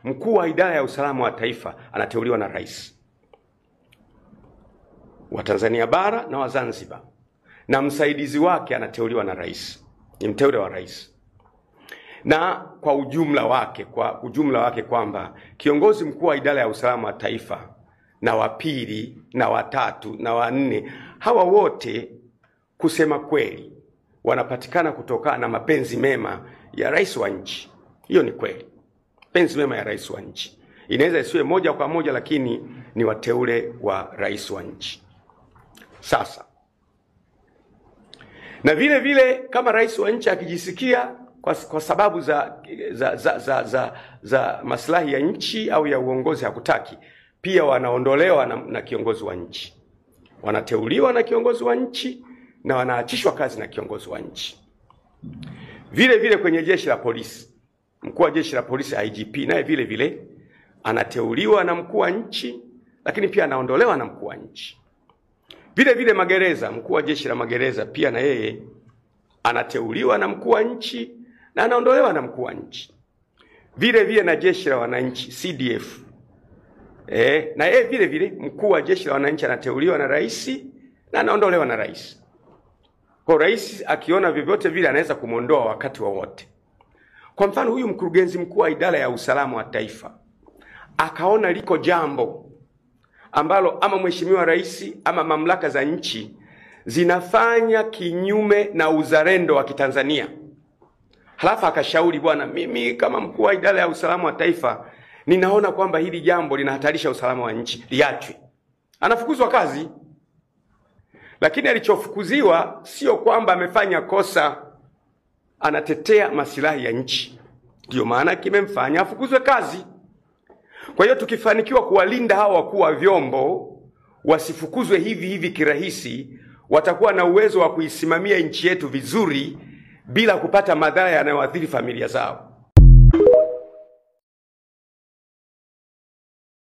mkuu wa idara ya usalama wa taifa anateuliwa na rais wa Tanzania bara na wa Zanzibar, na msaidizi wake anateuliwa na rais, ni mteule wa rais. Na kwa ujumla wake kwamba kiongozi mkuu wa idara ya usalama wa taifa na wa pili na wa tatu na wa nne, hawa wote kusema kweli wanapatikana kutokana na mapenzi mema ya rais wa nchi. Hiyo ni kweli, mapenzi mema ya rais wa nchi. Inaweza isiwe moja kwa moja, lakini ni wateule wa rais wa nchi. Sasa na vile vile kama rais wa nchi akijisikia kwa sababu za maslahi ya nchi au ya uongozi hakutaki, pia wanaondolewa na kiongozi wa nchi, wanateuliwa na kiongozi wa nchi na wanaachishwa kazi na kiongozi wa nchi. Vile vile kwenye jeshi la polisi, mkuu wa jeshi la polisi IGP naye vile vile anateuliwa na mkuu wa nchi, lakini pia anaondolewa na mkuu wa nchi. Vile vile magereza, mkuu wa jeshi la magereza pia na yeye anateuliwa na mkuu wa nchi na anaondolewa na mkuu wa nchi. Vile vile na jeshi la wananchi CDF, na yeye vile vile mkuu wa jeshi la wananchi anateuliwa na rais na anaondolewa na rais. Kwa rais akiona vyovyote vile anaweza kumuondoa wakati wowote. Kwa mfano, huyu mkurugenzi mkuu wa idara ya usalama wa taifa akaona liko jambo ambalo ama mheshimiwa rais ama mamlaka za nchi zinafanya kinyume na uzalendo wa Kitanzania, halafu akashauri, bwana, mimi kama mkuu wa idara ya usalama wa taifa ninaona kwamba hili jambo linahatarisha usalama wa nchi, liachwe. Anafukuzwa kazi. Lakini alichofukuziwa sio kwamba amefanya kosa, anatetea maslahi ya nchi, ndio maana kimemfanya afukuzwe kazi. Kwa hiyo tukifanikiwa kuwalinda hawa wakuu wa vyombo wasifukuzwe hivi kirahisi, watakuwa na uwezo wa kuisimamia nchi yetu vizuri bila kupata madhara yanayoathiri familia zao.